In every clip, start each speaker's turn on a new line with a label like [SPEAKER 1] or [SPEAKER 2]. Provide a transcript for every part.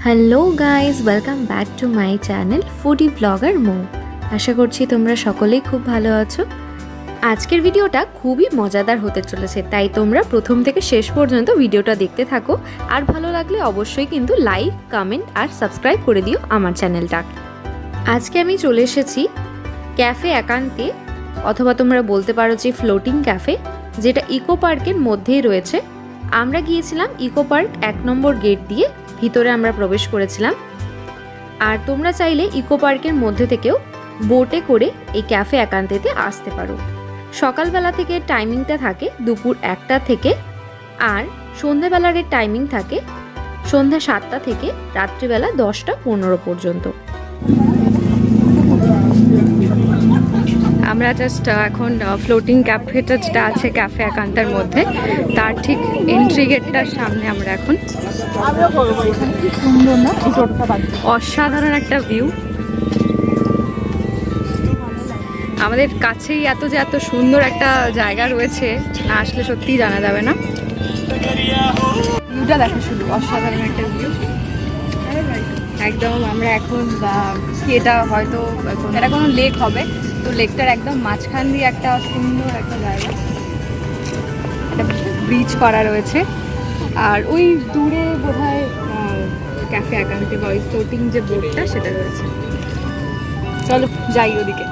[SPEAKER 1] Hello guys, welcome back to my channel foodie blogger Mo. আশা করছি তোমরা সকলেই খুব ভালো আছো। আজকের ভিডিওটা খুবই মজাদার হতে চলেছে, তাই তোমরা প্রথম থেকে শেষ পর্যন্ত ভিডিওটা দেখতে থাকো। আর ভালো লাগলে অবশ্যই কিন্তু লাইক, কমেন্ট আর সাবস্ক্রাইব করে দিও আমার চ্যানেলটা। আজকে আমি চলে এসেছি ক্যাফে একান্তে, অথবা তোমরা বলতে পারো যে ফ্লোটিং ক্যাফে, যেটা ইকো পার্কের মধ্যেই রয়েছে। আমরা গিয়েছিলাম ইকো পার্ক 1 নম্বর গেট দিয়ে, ভিতরে আমরা প্রবেশ করেছিলাম। আর তোমরা চাইলে ইকো পার্কের মধ্যে থেকেও বোটে করে এই ক্যাফে একান্তেতে আসতে পারো। সকালবেলা থেকে টাইমিংটা থাকে দুপুর 1টা থেকে, আর সন্ধ্যাবেলার টাইমিং থাকে সন্ধ্যা 7টা থেকে রাত্রিবেলা 10টা 15 পর্যন্ত। আমরা জাস্ট এখন ফ্লোটিং ক্যাফেটা যেটা আছে ক্যাফে একান্তের মধ্যে, তার ঠিক এন্ট্রি গেটটার সামনে আমরা এখন। অসাধারণ একটা ভিউ, আমাদের কাছেই এত সুন্দর একটা জায়গা রয়েছে, না আসলে সত্যিই জানা যাবে না। ভিউটা দেখো শুধু, অসাধারণ একটা ভিউ একদম। আমরা এখন এটা হয়তো এটা কোনো লেক হবে, তো লেকটার একদম মাঝখান দিয়ে একটা সুন্দর একটা জায়গা, একটা ব্রিজ করা রয়েছে। আর ওই দূরে বোধহয় ক্যাফে একান্তে বা ওই ফ্লোটিং যে বোটটা সেটা রয়েছে। চলো যাই ওদিকে।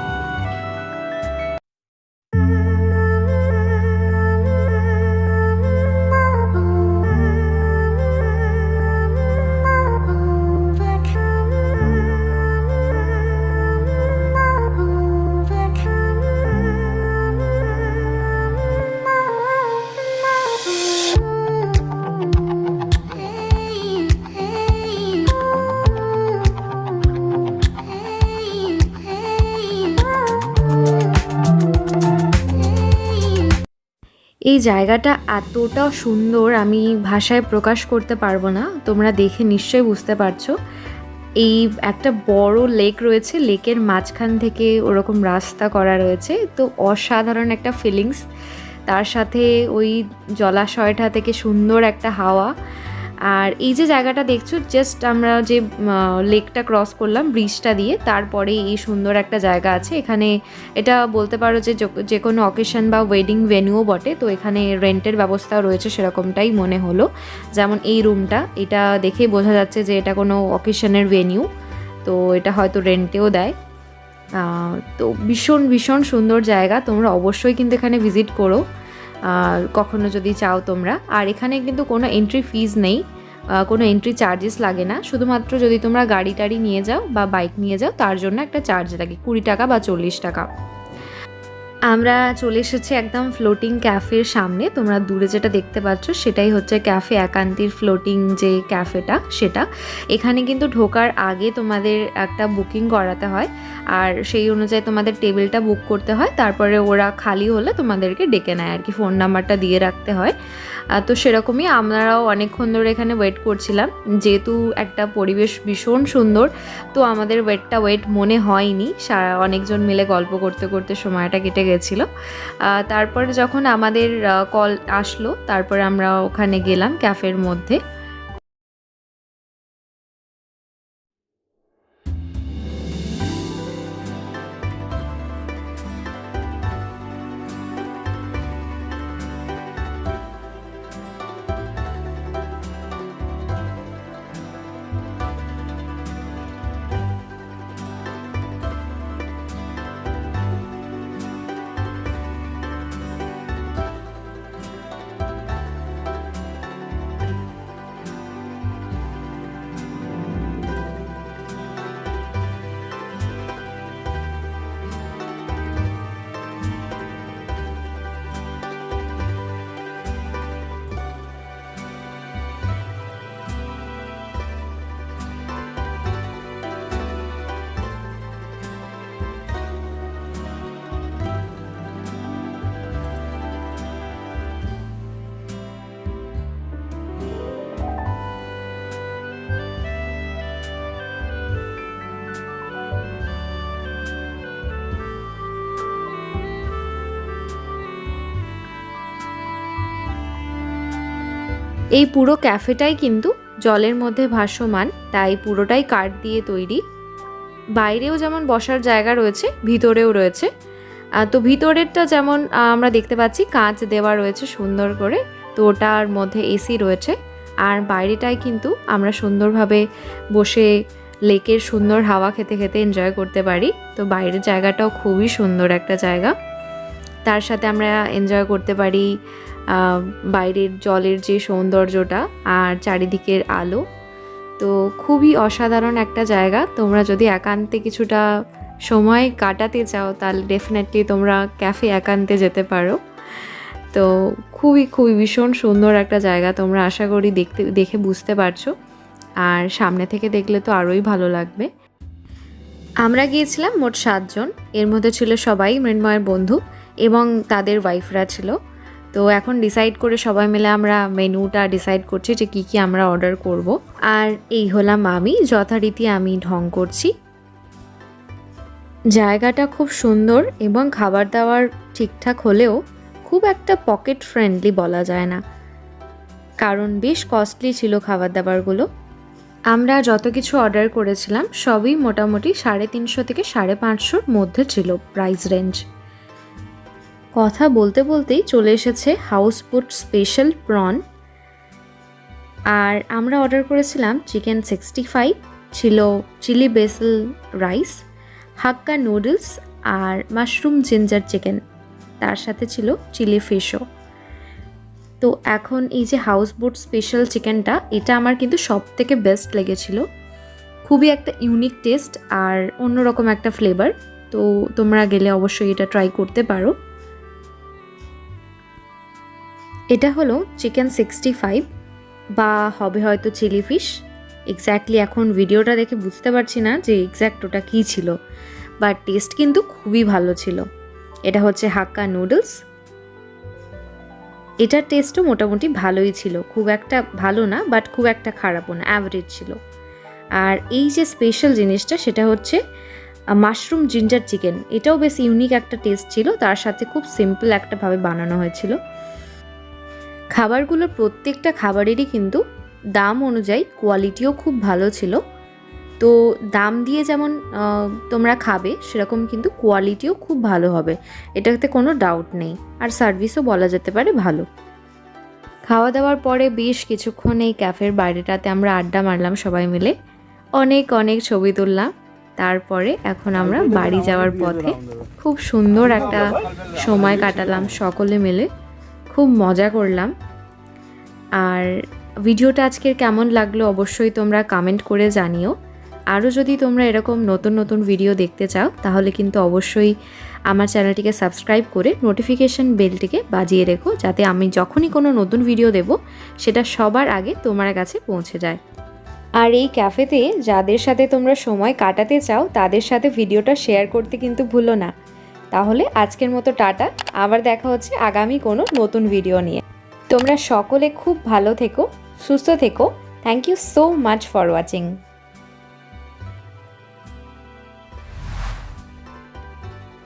[SPEAKER 1] এই জায়গাটা এতটা সুন্দর, আমি ভাষায় প্রকাশ করতে পারবো না, তোমরা দেখে নিশ্চয়ই বুঝতে পারছো। এই একটা বড় লেক রয়েছে, লেকের মাঝখান থেকে ওরকম রাস্তা করা রয়েছে, তো অসাধারণ একটা ফিলিংস। তার সাথে ওই জলাশয়টা থেকে সুন্দর একটা হাওয়া। আর এই যে জায়গাটা দেখছো, জাস্ট আমরা যে লেকটা ক্রস করলাম ব্রিজটা দিয়ে, তারপরে এই সুন্দর একটা জায়গা আছে এখানে। এটা বলতে পারো যে কোনো অকেশন বা ওয়েডিং ভেন্যুও বটে, তো এখানে রেন্টের ব্যবস্থাও রয়েছে, সেরকমটাই মনে হলো। যেমন এই রুমটা, এটা দেখেই বোঝা যাচ্ছে যে এটা কোনো অকেশনের ভেন্যু, তো এটা হয়তো রেন্টেও দেয়। তো ভীষণ সুন্দর জায়গা, তোমরা অবশ্যই কিন্তু এখানে ভিজিট করো কখনো যদি চাও তোমরা। আর এখানে কিন্তু কোনো এন্ট্রি ফিজ নেই, কোনো এন্ট্রি চার্জেস লাগে না। শুধুমাত্র যদি তোমরা গাড়ি টাড়ি নিয়ে যাও বা বাইক নিয়ে যাও, তার জন্য একটা চার্জ লাগে 20 টাকা বা 40 টাকা। আমরা চলে এসেছি একদম ফ্লোটিং ক্যাফের সামনে। তোমরা দূরে যেটা দেখতে পাচ্ছ সেটাই হচ্ছে ক্যাফে একান্তির ফ্লোটিং যে ক্যাফেটা, সেটা। এখানে কিন্তু ঢোকার আগে তোমাদের একটা বুকিং করাতে হয়, আর সেই অনুযায়ী তোমাদের টেবিলটা বুক করতে হয়। তারপরে ওরা খালি হলে তোমাদেরকে ডেকে নেয় আর কি, ফোন নাম্বারটা দিয়ে রাখতে হয়। তো সেরকমই আমরাও অনেকক্ষণ ধরে এখানে ওয়েট করছিলাম, যেহেতু একটা পরিবেশ ভীষণ সুন্দর, তো আমাদের ওয়েট মনে হয়নি। অনেকজন মিলে গল্প করতে করতে সময়টা কেটে গেছিলো। তারপরে যখন আমাদের কল আসলো, তারপরে আমরা ওখানে গেলাম ক্যাফের মধ্যে। এই পুরো ক্যাফেটাই কিন্তু জলের মধ্যে ভাসমান, তাই পুরোটাই কাঠ দিয়ে তৈরি। বাইরেও যেমন বসার জায়গা রয়েছে, ভিতরেও রয়েছে। তো ভিতরেরটা যেমন আমরা দেখতে পাচ্ছি কাঁচ দেওয়া রয়েছে সুন্দর করে, তো ওটার মধ্যে এসি রয়েছে। আর বাইরেটায় কিন্তু আমরা সুন্দরভাবে বসে লেকের সুন্দর হাওয়া খেতে খেতে এনজয় করতে পারি। তো বাইরের জায়গাটাও খুবই সুন্দর একটা জায়গা। তার সাথে আমরা এনজয় করতে পারি বাইরের জলের যে সৌন্দর্যটা আর চারিদিকের আলো। তো খুবই অসাধারণ একটা জায়গা। তোমরা যদি একান্তে কিছুটা সময় কাটাতে চাও তাহলে ডেফিনেটলি তোমরা ক্যাফে একান্তে যেতে পারো। তো খুবই খুবই ভীষণ সুন্দর একটা জায়গা, তোমরা আশা করি দেখে বুঝতে পারছো। আর সামনে থেকে দেখলে তো আরোই ভালো লাগবে। আমরা গিয়েছিলাম মোট 7 জন, এর মধ্যে ছিল সবাই মৃন্ময়ের বন্ধু এবং তাদের ওয়াইফরা ছিল। তো এখন ডিসাইড করে সবাই মিলে আমরা মেনুটা ডিসাইড করছি যে কী কী আমরা অর্ডার করব। আর এই হলাম আমি, যথারীতি আমি ঢং করছি। জায়গাটা খুব সুন্দর এবং খাবার দাবার ঠিকঠাক হলেও খুব একটা পকেট ফ্রেন্ডলি বলা যায় না, কারণ বেশ কস্টলি ছিল খাবার দাবারগুলো। আমরা যত কিছু অর্ডার করেছিলাম সবই মোটামুটি 350 থেকে 550 মধ্যে ছিল প্রাইস রেঞ্জ। কথা বলতে বলতেই চলে এসেছে হাউসবোট স্পেশাল প্রন। আর আমরা অর্ডার করেছিলাম চিকেন 65, ছিল চিলি বেসিল রাইস, হাক্কা নুডলস আর মাশরুম জিঞ্জার চিকেন, তার সাথে ছিল চিলি ফিশও। তো এখন এই যে হাউসবোট স্পেশাল চিকেনটা, এটা আমার কিন্তু সব থেকে বেস্ট লেগেছিল। খুবই একটা ইউনিক টেস্ট আর অন্যরকম একটা ফ্লেভার। তো তোমরা গেলে অবশ্যই এটা ট্রাই করতে পারো। এটা হলো চিকেন 65 বা হবে হয়তো চিলি ফিশ। এক্স্যাক্টলি এখন ভিডিওটা দেখে বুঝতে পারছি না যে এক্স্যাক্ট ওটা কী ছিল, বাট টেস্ট কিন্তু খুবই ভালো ছিল। এটা হচ্ছে হাক্কা নুডলস, এটার টেস্টও মোটামুটি ভালোই ছিল, খুব একটা ভালো না বাট খুব একটা খারাপও না, অ্যাভারেজ ছিল। আর এই যে স্পেশাল জিনিসটা সেটা হচ্ছে মাশরুম জিঞ্জার চিকেন, এটাও বেশ ইউনিক একটা টেস্ট ছিল, তার সাথে খুব সিম্পল একটাভাবে বানানো হয়েছিল। খাবারগুলোর প্রত্যেকটা খাবারেরই কিন্তু দাম অনুযায়ী কোয়ালিটিও খুব ভালো ছিল। তো দাম দিয়ে যেমন তোমরা খাবে সেরকম কিন্তু কোয়ালিটিও খুব ভালো হবে, এটাতে কোনো ডাউট নেই। আর সার্ভিসও বলা যেতে পারে ভালো। খাওয়া দাওয়ার পরে বেশ কিছুক্ষণ এই ক্যাফের বাইরেটাতে আমরা আড্ডা মারলাম সবাই মিলে, অনেক অনেক ছবি তুললাম। তারপরে এখন আমরা বাড়ি যাওয়ার পথে খুব সুন্দর একটা সময় কাটালাম সকলে মিলে, খুব মজা করলাম। আর ভিডিওটা আজকের কেমন লাগলো অবশ্যই তোমরা কমেন্ট করে জানিও। আরও যদি তোমরা এরকম নতুন নতুন ভিডিও দেখতে চাও তাহলে কিন্তু অবশ্যই আমার চ্যানেলটিকে সাবস্ক্রাইব করে নোটিফিকেশান বেলটিকে বাজিয়ে রেখো, যাতে আমি যখনই কোনো নতুন ভিডিও দেব সেটা সবার আগে তোমার কাছে পৌঁছে যায়। আর এই ক্যাফেতে যাদের সাথে তোমরা সময় কাটাতে চাও তাদের সাথে ভিডিওটা শেয়ার করতে কিন্তু ভুলো না। তাহলে আজকের মতো টাটা, আবার দেখা হচ্ছে আগামী কোনো নতুন ভিডিও নিয়ে। তোমরা সকলে খুব ভালো থেকো, সুস্থ থেকো। Thank you so much for watching.